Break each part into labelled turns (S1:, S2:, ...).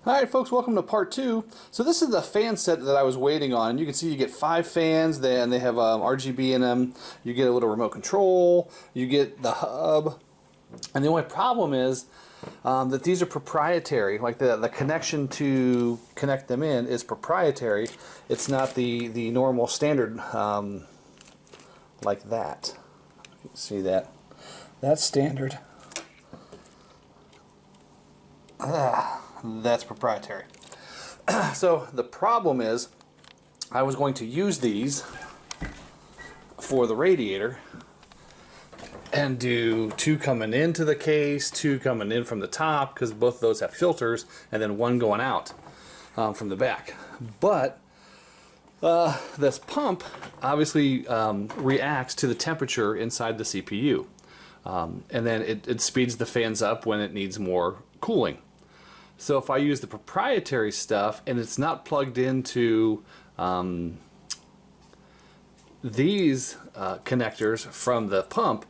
S1: Alright folks, welcome to part 2. So this is the fan set that I was waiting on. You can see you get 5 fans, and they have RGB in them. You get a little remote control, you get the hub. And the only problem is that these are proprietary. Like the connection to connect them in is proprietary. It's not the normal standard like that. You can see that. That's standard. That's proprietary. So the problem is I was going to use these for the radiator and do 2 coming into the case, 2 coming in from the top, because both of those have filters, and then 1 going out from the back. But this pump obviously reacts to the temperature inside the CPU, and then it speeds the fans up when it needs more cooling. So if I use the proprietary stuff and it's not plugged into these connectors from the pump,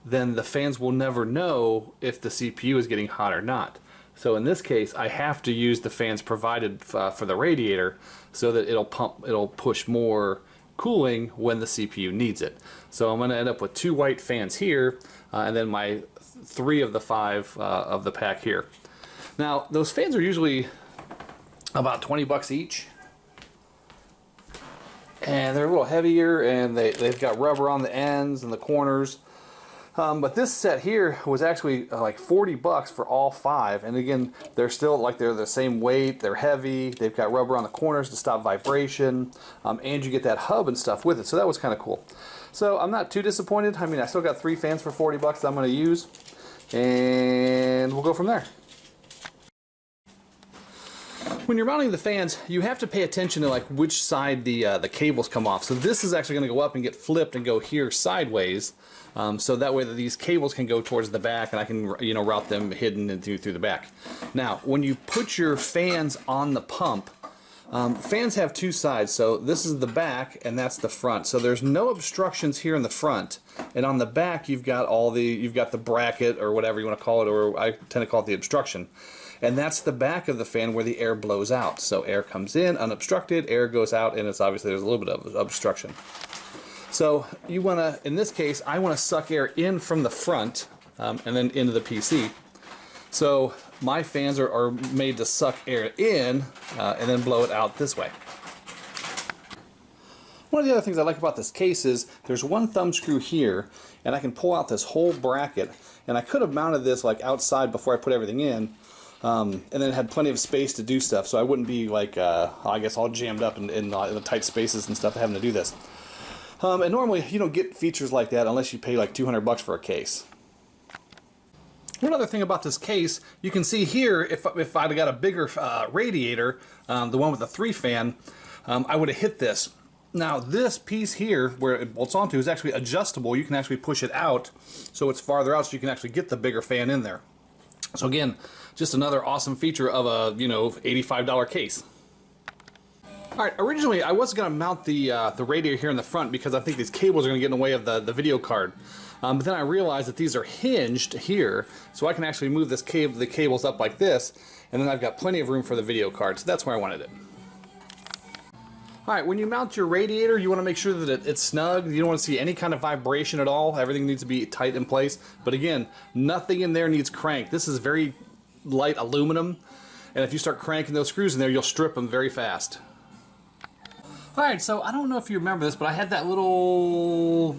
S1: then the fans will never know if the CPU is getting hot or not. So in this case, I have to use the fans provided for the radiator so that it'll push more cooling when the CPU needs it. So I'm going to end up with 2 white fans here, and then my 3 of the 5 of the pack here. Now, those fans are usually about 20 bucks each, and they're a little heavier, and they've got rubber on the ends and the corners. But this set here was actually like 40 bucks for all 5, and again, they're still like they're the same weight, they're heavy, they've got rubber on the corners to stop vibration, and you get that hub and stuff with it, so that was kind of cool. So I'm not too disappointed. I mean, I still got 3 fans for 40 bucks that I'm going to use, and we'll go from there. When you're mounting the fans, you have to pay attention to like which side the cables come off. So this is actually going to go up and get flipped and go here sideways, so that way that these cables can go towards the back, and I can route them hidden and through the back. Now, when you put your fans on the pump, fans have 2 sides. So this is the back and that's the front. So there's no obstructions here in the front, and on the back you've got the bracket or whatever you want to call it, or I tend to call it the obstruction. And that's the back of the fan where the air blows out. So air comes in unobstructed, air goes out, and it's obviously there's a little bit of obstruction. So you want to, in this case, I want to suck air in from the front and then into the PC. So my fans are made to suck air in and then blow it out this way. One of the other things I like about this case is there's 1 thumb screw here, and I can pull out this whole bracket, and I could have mounted this like outside before I put everything in, and then had plenty of space to do stuff, so I wouldn't be like, I guess, all jammed up in the tight spaces and stuff having to do this. And normally you don't get features like that unless you pay like 200 bucks for a case. One other thing about this case, you can see here, if I'd got a bigger radiator, the one with the 3 fan, I would have hit this. Now this piece here, where it bolts onto, is actually adjustable. You can actually push it out so it's farther out, so you can actually get the bigger fan in there. So again, just another awesome feature of a $85 case. Alright, originally I was going to mount the radiator here in the front because I think these cables are going to get in the way of the video card. But then I realized that these are hinged here, so I can actually move the cables up like this, and then I've got plenty of room for the video card, so that's where I wanted it. Alright, when you mount your radiator, you want to make sure that it's snug. You don't want to see any kind of vibration at all. Everything needs to be tight in place. But again, nothing in there needs crank. This is very light aluminum, and if you start cranking those screws in there, you'll strip them very fast. Alright, so I don't know if you remember this, but I had that little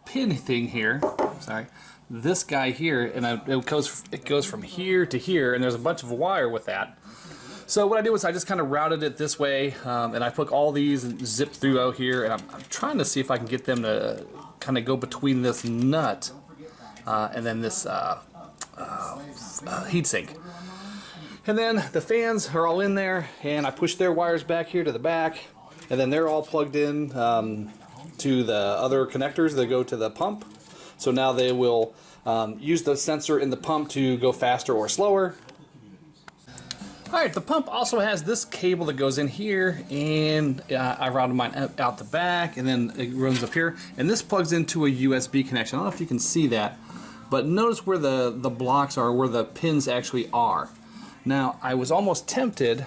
S1: pin thing here. Sorry. This guy here, and it goes from here to here, and there's a bunch of wire with that. So what I did was I just kind of routed it this way, and I put all these and zipped through out here, and I'm trying to see if I can get them to kind of go between this nut and then this heatsink. And then the fans are all in there, and I push their wires back here to the back, and then they're all plugged in to the other connectors that go to the pump. So now they will use the sensor in the pump to go faster or slower. Alright, the pump also has this cable that goes in here, and I routed mine out the back, and then it runs up here, and this plugs into a USB connection. I don't know if you can see that, but notice where the blocks are, where the pins actually are. Now, I was almost tempted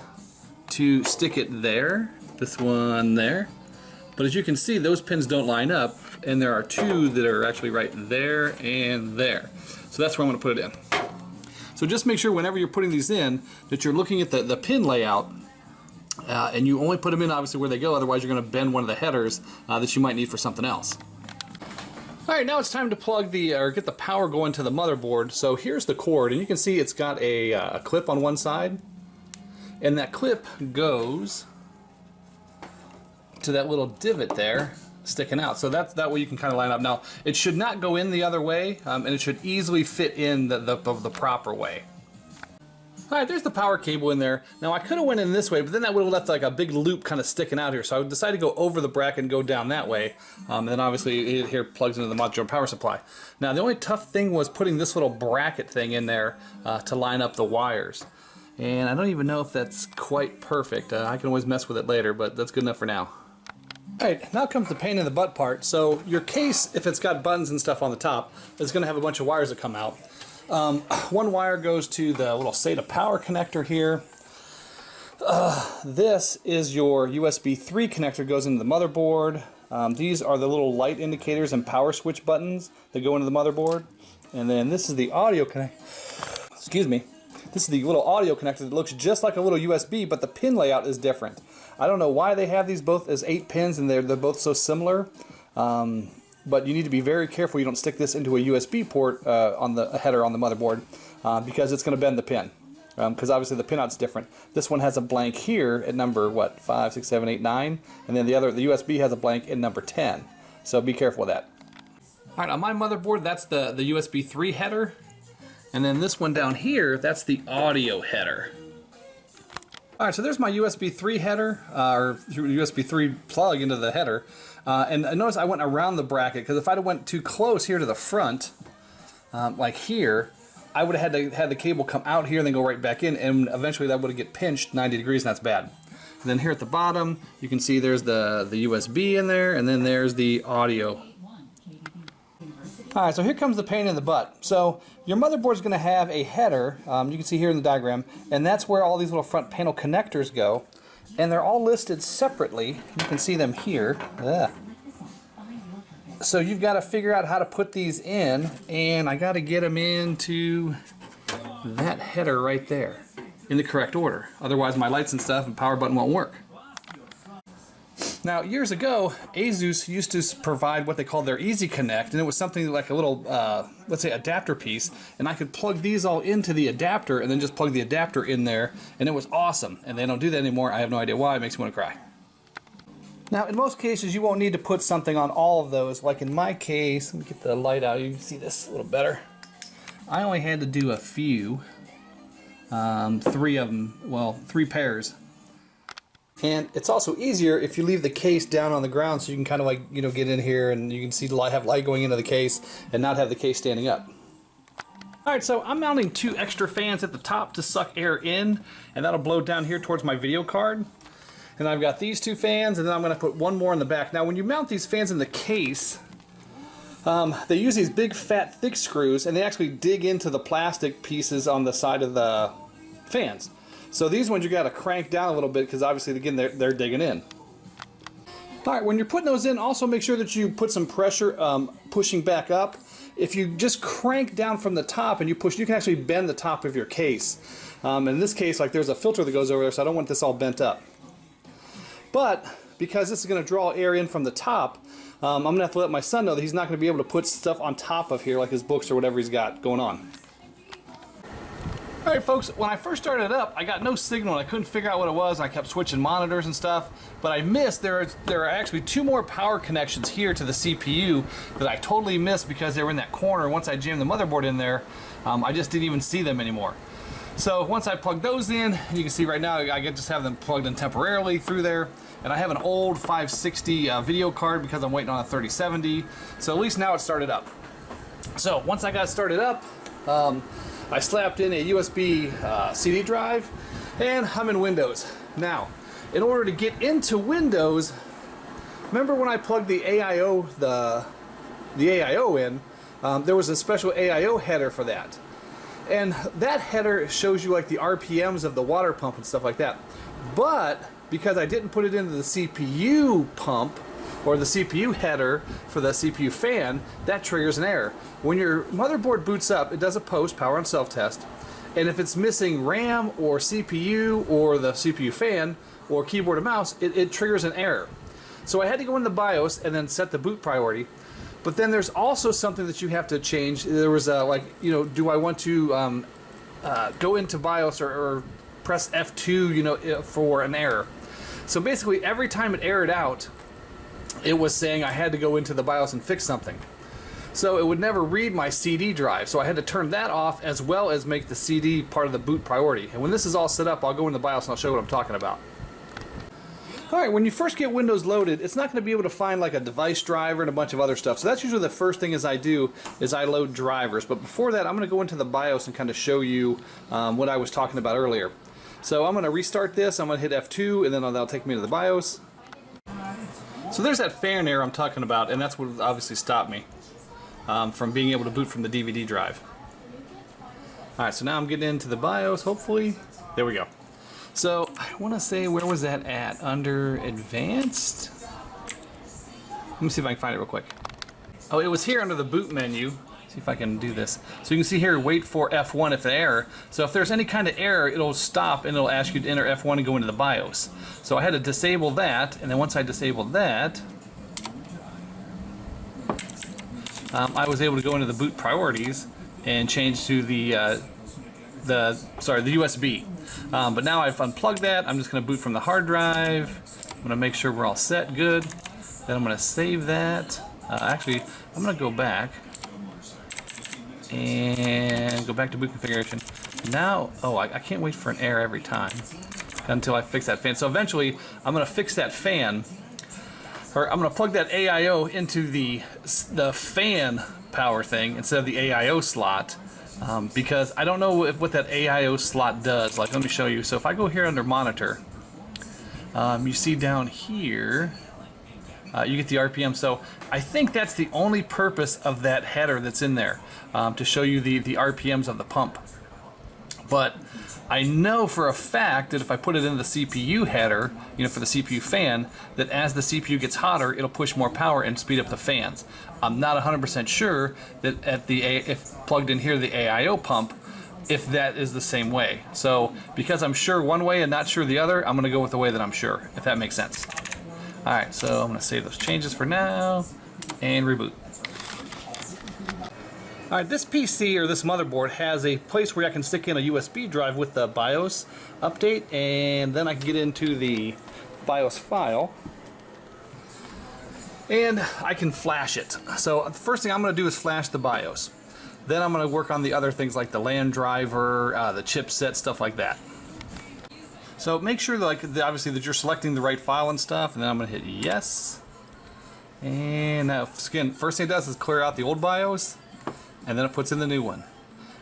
S1: to stick it there, this one there, but as you can see, those pins don't line up, and there are two that are actually right there and there. So that's where I'm going to put it in. So just make sure whenever you're putting these in that you're looking at the pin layout, and you only put them in obviously where they go, otherwise you're going to bend one of the headers that you might need for something else. Alright, now it's time to plug get the power going to the motherboard. So here's the cord, and you can see it's got a clip on one side, and that clip goes to that little divot there sticking out. So that way you can kind of line up. Now, it should not go in the other way, and it should easily fit in the proper way. Alright, there's the power cable in there. Now, I could have went in this way, but then that would have left like a big loop kind of sticking out here. So I decided to go over the bracket and go down that way. And then obviously it here plugs into the modular power supply. Now, the only tough thing was putting this little bracket thing in there to line up the wires. And I don't even know if that's quite perfect. I can always mess with it later, but that's good enough for now. Alright, now comes the pain in the butt part. So your case, if it's got buttons and stuff on the top, is going to have a bunch of wires that come out. One wire goes to the little SATA power connector here. This is your USB 3 connector, goes into the motherboard. These are the little light indicators and power switch buttons that go into the motherboard. And then this is the audio connector. Excuse me. This is the little audio connector that looks just like a little USB, but the pin layout is different. I don't know why they have these both as 8 pins and they're both so similar. But you need to be very careful you don't stick this into a USB port on the header on the motherboard because it's going to bend the pin. Because obviously the pinout's different. This one has a blank here at number, what, 5, 6, 7, 8, 9? And then the USB has a blank in number 10. So be careful with that. Alright, on my motherboard, that's the USB 3 header. And then this one down here, that's the audio header. Alright, so there's my USB 3 header, or USB 3 plug into the header. And notice I went around the bracket, because if I'd have went too close here to the front, like here, I would have had the cable come out here and then go right back in, and eventually that would have get pinched 90 degrees, and that's bad. And then here at the bottom, you can see there's the USB in there, and then there's the audio. Alright, so here comes the pain in the butt. So your motherboard is going to have a header, you can see here in the diagram, and that's where all these little front panel connectors go. And they're all listed separately. You can see them here. Ugh. So you've got to figure out how to put these in, and I got to get them into that header right there in the correct order. Otherwise my lights and stuff and power button won't work. Now, years ago, Asus used to provide what they called their Easy Connect, and it was something like a little, let's say, adapter piece, and I could plug these all into the adapter and then just plug the adapter in there, and it was awesome. And they don't do that anymore. I have no idea why. It makes me want to cry. Now, in most cases, you won't need to put something on all of those. Like in my case, let me get the light out. You can see this a little better. I only had to do a few, 3 of them, well, 3 pairs. And it's also easier if you leave the case down on the ground, so you can kind of like, you know, get in here and you can see the light, have light going into the case and not have the case standing up. Alright, so I'm mounting 2 extra fans at the top to suck air in, and that'll blow down here towards my video card. And I've got these 2 fans, and then I'm going to put 1 more in the back. Now when you mount these fans in the case, they use these big fat thick screws, and they actually dig into the plastic pieces on the side of the fans. So these ones you got to crank down a little bit because obviously again they're digging in. Alright, when you're putting those in, also make sure that you put some pressure pushing back up. If you just crank down from the top and you push, you can actually bend the top of your case. In this case, like there's a filter that goes over there, so I don't want this all bent up. But because this is going to draw air in from the top, I'm going to have to let my son know that he's not going to be able to put stuff on top of here like his books or whatever he's got going on. Alright folks, when I first started it up, I got no signal and I couldn't figure out what it was. I kept switching monitors and stuff, but I missed, there are actually 2 more power connections here to the CPU that I totally missed because they were in that corner. Once I jammed the motherboard in there, I just didn't even see them anymore. So once I plugged those in, you can see right now I can just have them plugged in temporarily through there. And I have an old 560 video card because I'm waiting on a 3070. So at least now it's started up. So once I got it started up, I slapped in a USB CD drive, and I'm in Windows. Now, in order to get into Windows, remember when I plugged the AIO, the AIO in, there was a special AIO header for that. And that header shows you like the RPMs of the water pump and stuff like that. But because I didn't put it into the CPU pump or the CPU header for the CPU fan, that triggers an error. When your motherboard boots up, it does a post power on self-test, and if it's missing RAM or CPU or the CPU fan or keyboard and mouse, it triggers an error. So I had to go in the BIOS and then set the boot priority. But then there's also something that you have to change. There was like, you know, do I want to go into BIOS or press F2, you know, for an error? So basically, every time it errored out, it was saying I had to go into the BIOS and fix something. So it would never read my CD drive. So I had to turn that off as well as make the CD part of the boot priority. And when this is all set up, I'll go in the BIOS and I'll show you what I'm talking about. Alright, when you first get Windows loaded, it's not going to be able to find like a device driver and a bunch of other stuff. So that's usually the first thing I do is I load drivers. But before that, I'm going to go into the BIOS and kind of show you what I was talking about earlier. So I'm going to restart this, I'm going to hit F2, and then that'll take me to the BIOS. So there's that fan error I'm talking about, and that's what obviously stopped me from being able to boot from the DVD drive. Alright, so now I'm getting into the BIOS, hopefully. There we go. So, I want to say, where was that at? Under Advanced? Let me see if I can find it real quick. Oh, it was here under the boot menu. See if I can do this. So you can see here, wait for F1 if an error. So if there's any kind of error, it'll stop and it'll ask you to enter F1 and go into the BIOS. So I had to disable that, and then once I disabled that, I was able to go into the boot priorities and change to the USB. But now I've unplugged that. I'm just going to boot from the hard drive. I'm going to make sure we're all set good. Then I'm going to save that. Actually, I'm going to go back and go back to boot configuration. Now, oh, I can't wait for an error every time until I fix that fan. So eventually, I'm going to fix that fan, or I'm going to plug that AIO into the fan power thing instead of the AIO slot. Because I don't know what that AIO slot does. Like, let me show you. So if I go here under monitor, you see down here, you get the RPM. So I think that's the only purpose of that header that's in there, to show you the RPMs of the pump. But I know for a fact that if I put it in the CPU header, you know, for the CPU fan, that as the CPU gets hotter, it'll push more power and speed up the fans. I'm not 100% sure that if plugged in here, the AIO pump, if that is the same way. So because I'm sure one way and not sure the other, I'm going to go with the way that I'm sure, if that makes sense. Alright, so I'm going to save those changes for now and reboot. Alright, this PC or this motherboard has a place where I can stick in a USB drive with the BIOS update, and then I can get into the BIOS file and I can flash it. So the first thing I'm going to do is flash the BIOS. Then I'm going to work on the other things like the LAN driver, the chipset, stuff like that. So make sure that, obviously that you're selecting the right file and stuff, and then I'm going to hit yes. And now, again, first thing it does is clear out the old BIOS, and then it puts in the new one.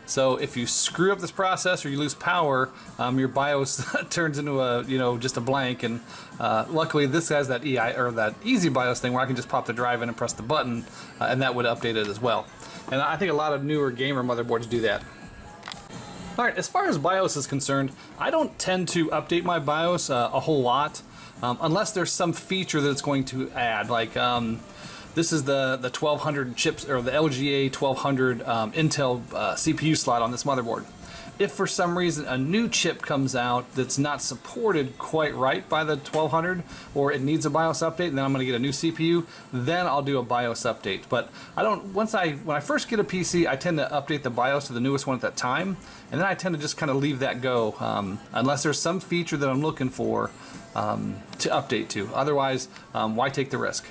S1: So if you screw up this process or you lose power, your BIOS turns into just a blank. And luckily, this has that that easy BIOS thing where I can just pop the drive in and press the button, and that would update it as well. And I think a lot of newer gamer motherboards do that. Alright, as far as BIOS is concerned, I don't tend to update my BIOS a whole lot, unless there's some feature that it's going to add. Like, this is the 1200 chips, or the LGA 1200 Intel CPU slot on this motherboard. If for some reason a new chip comes out that's not supported quite right by the 1200, or it needs a BIOS update, and then I'm going to get a new CPU, then I'll do a BIOS update. But I don't. When I first get a PC, I tend to update the BIOS to the newest one at that time, and then I tend to just kind of leave that go, unless there's some feature that I'm looking for to update to. Otherwise, why take the risk?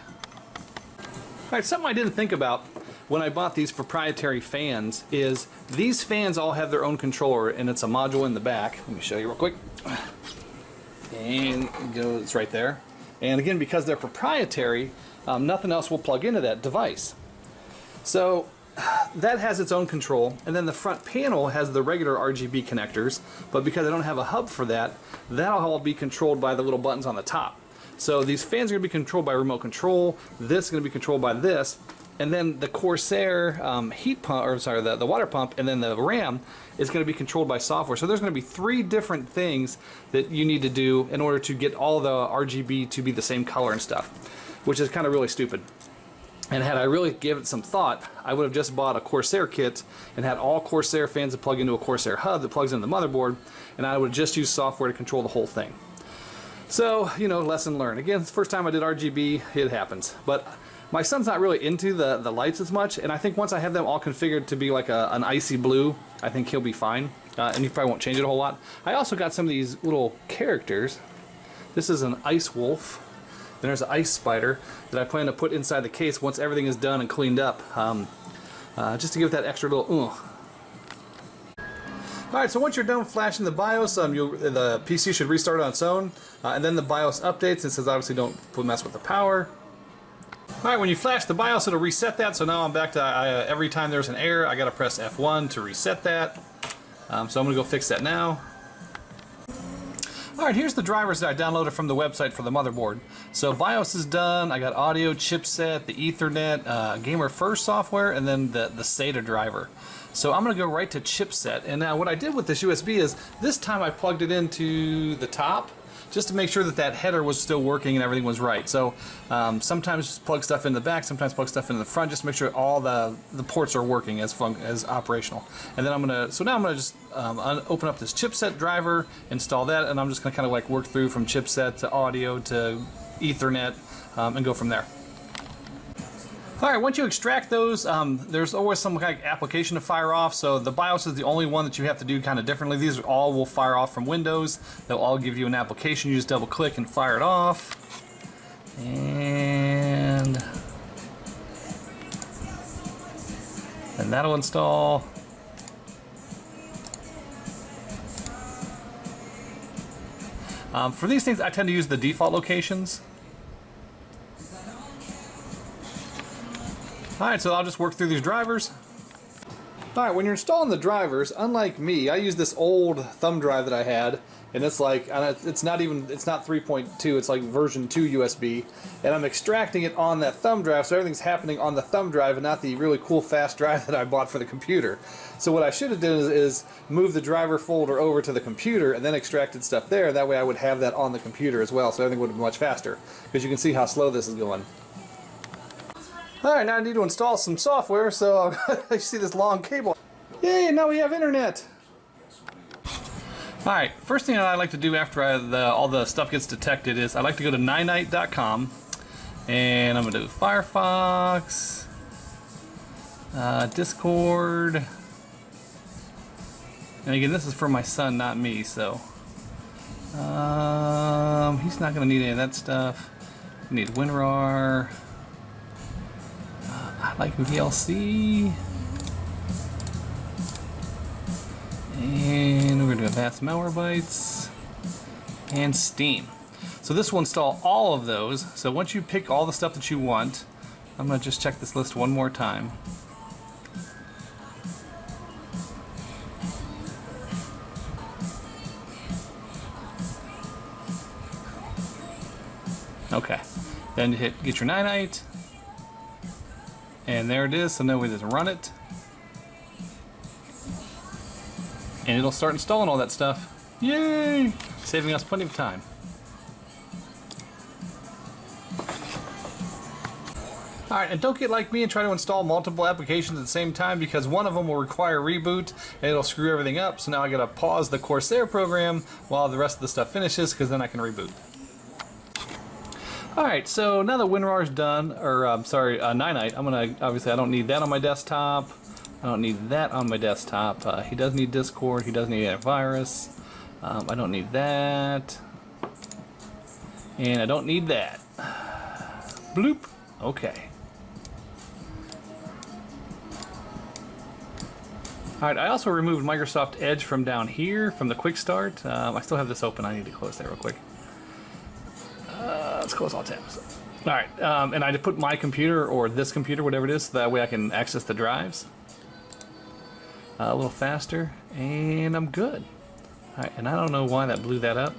S1: All right, something I didn't think about when I bought these proprietary fans is these fans all have their own controller, and it's a module in the back. Let me show you real quick. And it goes right there. And again, because they're proprietary, nothing else will plug into that device. So that has its own control, and then the front panel has the regular RGB connectors, but because I don't have a hub for that, that'll all be controlled by the little buttons on the top. So these fans are going to be controlled by remote control, this is going to be controlled by this, and then the Corsair heat pump, or sorry, the water pump, and then the RAM is going to be controlled by software. So there's going to be 3 different things that you need to do in order to get all the RGB to be the same color and stuff, which is kind of really stupid. And had I really given it some thought, I would have just bought a Corsair kit and had all Corsair fans that plug into a Corsair hub that plugs into the motherboard, and I would have just used software to control the whole thing. So, you know, lesson learned. Again, it's the first time I did RGB, it happens. But my son's not really into the lights as much, and I think once I have them all configured to be like an icy blue, I think he'll be fine. And he probably won't change it a whole lot. I also got some of these little characters. This is an ice wolf. Then there's an ice spider that I plan to put inside the case once everything is done and cleaned up, just to give it that extra little oomph. Alright, so once you're done flashing the BIOS, the PC should restart on its own, and then the BIOS updates. It says obviously don't mess with the power. Alright, when you flash the BIOS, it'll reset that, so now I'm back to every time there's an error, I gotta press F1 to reset that. So I'm gonna go fix that now. Alright, here's the drivers that I downloaded from the website for the motherboard. So BIOS is done, I got audio, chipset, the Ethernet, Gamer First software, and then the SATA driver. So I'm going to go right to chipset. And now what I did with this USB is, this time I plugged it into the top, just to make sure that that header was still working and everything was right. So sometimes just plug stuff in the back, sometimes plug stuff in the front, just to make sure all the ports are working as operational. And then now I'm gonna just open up this chipset driver, install that, and I'm just gonna kind of like work through from chipset to audio to Ethernet, and go from there. Alright, once you extract those, there's always some kind of application to fire off, so the BIOS is the only one that you have to do kind of differently. These all will fire off from Windows. They'll all give you an application. You just double click and fire it off. And that'll install. For these things, I tend to use the default locations. Alright, so I'll just work through these drivers. Alright, when you're installing the drivers, unlike me, I use this old thumb drive that I had, and it's like, it's not 3.2, it's like version 2 USB, and I'm extracting it on that thumb drive, so everything's happening on the thumb drive and not the really cool fast drive that I bought for the computer. So what I should have done is move the driver folder over to the computer and then extracted stuff there. That way I would have that on the computer as well, so everything would be much faster, because you can see how slow this is going. Alright, now I need to install some software, so I see this long cable. Yay, now we have internet! Alright, first thing I like to do after all the stuff gets detected is I like to go to ninite.com, and I'm going to do Firefox, Discord, and again this is for my son, not me, so he's not going to need any of that stuff. I need WinRAR. I like VLC, and we're going to do Advanced Malwarebytes and Steam. So this will install all of those. So once you pick all the stuff that you want, I'm going to just check this list one more time. Okay, then hit get your Ninite. And there it is, so now we just run it. And it'll start installing all that stuff. Yay! Saving us plenty of time. Alright, and don't get like me and try to install multiple applications at the same time, because one of them will require reboot and it'll screw everything up. So now I gotta pause the Corsair program while the rest of the stuff finishes, because then I can reboot. Alright, so now that WinRAR is done, or Ninite, I'm gonna, obviously I don't need that on my desktop. I don't need that on my desktop. He does need Discord, he does need antivirus. I don't need that. And I don't need that. Bloop. Okay. Alright, I also removed Microsoft Edge from down here, from the Quick Start. I still have this open, I need to close that real quick. Let's close all tabs. Alright, and I just put my computer, or this computer, whatever it is, so that way I can access the drives. A little faster, and I'm good. Alright, and I don't know why that blew that up.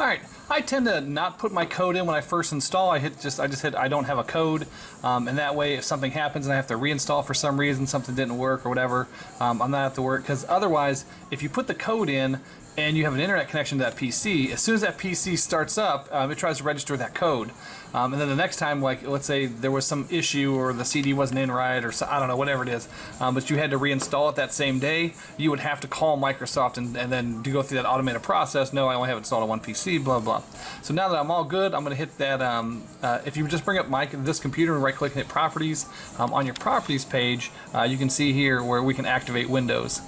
S1: Alright, I tend to not put my code in when I first install. I just hit I don't have a code, and that way if something happens and I have to reinstall for some reason, something didn't work or whatever, I'm not have to work, because otherwise if you put the code in and you have an internet connection to that PC, as soon as that PC starts up, it tries to register that code. And then the next time, like let's say there was some issue or the CD wasn't in right or so, I don't know, whatever it is, but you had to reinstall it that same day, you would have to call Microsoft and then to go through that automated process. No, I only have it installed on one PC, blah, blah. So now that I'm all good, I'm going to hit that, if you just bring up this computer and right click and hit properties, on your properties page, you can see here where we can activate Windows.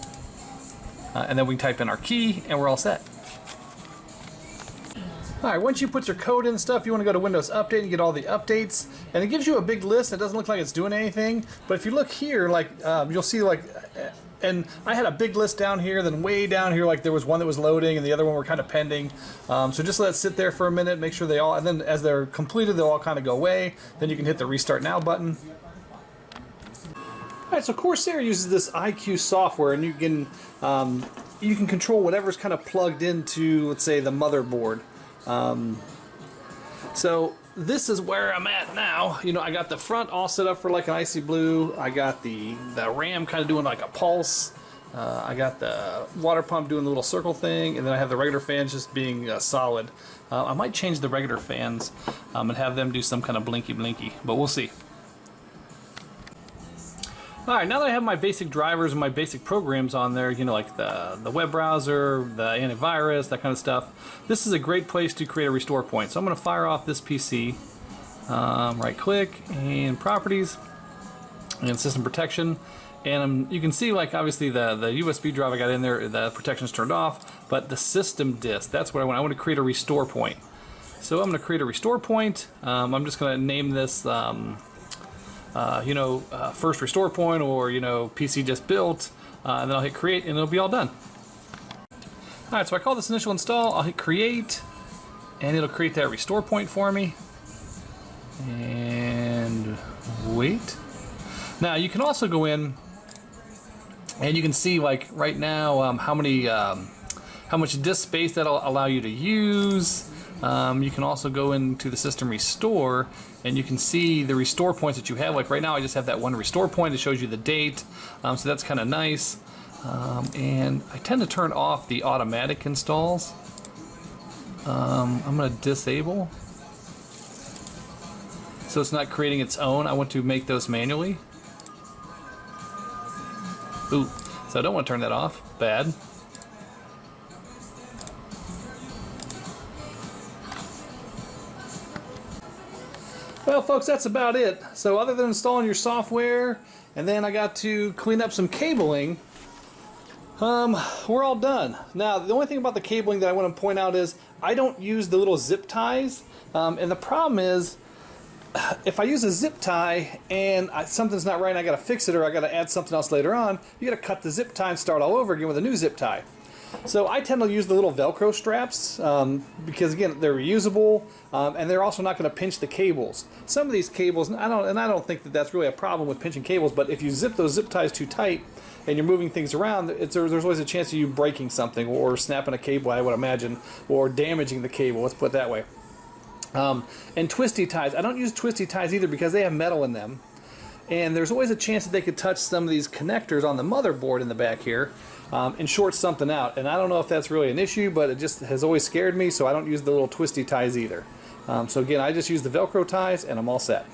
S1: And then we can type in our key and we're all set. Alright, once you put your code in and stuff, you want to go to Windows Update and get all the updates. And it gives you a big list. It doesn't look like it's doing anything. But if you look here, like you'll see like, and I had a big list down here, then way down here, like there was one that was loading and the other one were kind of pending. So just let it sit there for a minute, make sure they all, and then as they're completed, they'll all kind of go away. Then you can hit the Restart Now button. Alright, so Corsair uses this IQ software, and you can control whatever's kind of plugged into, let's say, the motherboard. So this is where I'm at now. You know, I got the front all set up for like an icy blue. I got the RAM kind of doing like a pulse. I got the water pump doing the little circle thing, and then I have the regular fans just being solid. I might change the regular fans and have them do some kind of blinky, but we'll see. Alright, now that I have my basic drivers and my basic programs on there, you know, like the web browser, the antivirus, that kind of stuff, this is a great place to create a restore point. So I'm going to fire off this PC, right click, and properties, and system protection. And you can see, like, obviously the USB drive I got in there, the protection's turned off, but the system disk, that's what I want. I want to create a restore point. So I'm going to create a restore point. I'm just going to name this first restore point, or, PC just built, and then I'll hit create and it'll be all done. Alright, so I call this initial install, I'll hit create, and it'll create that restore point for me. And wait. Now you can also go in and you can see, like right now, how much disk space that'll allow you to use. You can also go into the system restore and you can see the restore points that you have. Like right now I just have that one restore point that shows you the date, so that's kind of nice. And I tend to turn off the automatic installs. I'm going to disable, so it's not creating its own. I want to make those manually. Ooh, so I don't want to turn that off. Bad. Well, folks, that's about it. So other than installing your software, and then I got to clean up some cabling, we're all done. Now, the only thing about the cabling that I want to point out is I don't use the little zip ties, and the problem is if I use a zip tie and something's not right and I got to fix it, or I got to add something else later on, you got to cut the zip tie and start all over again with a new zip tie. So I tend to use the little Velcro straps because, again, they're reusable, and they're also not going to pinch the cables. Some of these cables, I don't think that that's really a problem with pinching cables, but if you zip those zip ties too tight and you're moving things around, there's always a chance of you breaking something or snapping a cable, I would imagine, or damaging the cable, let's put it that way. And twisty ties, I don't use twisty ties either because they have metal in them. And there's always a chance that they could touch some of these connectors on the motherboard in the back here and short something out. And I don't know if that's really an issue, but it just has always scared me, so I don't use the little twisty ties either. So again, I just use the Velcro ties and I'm all set.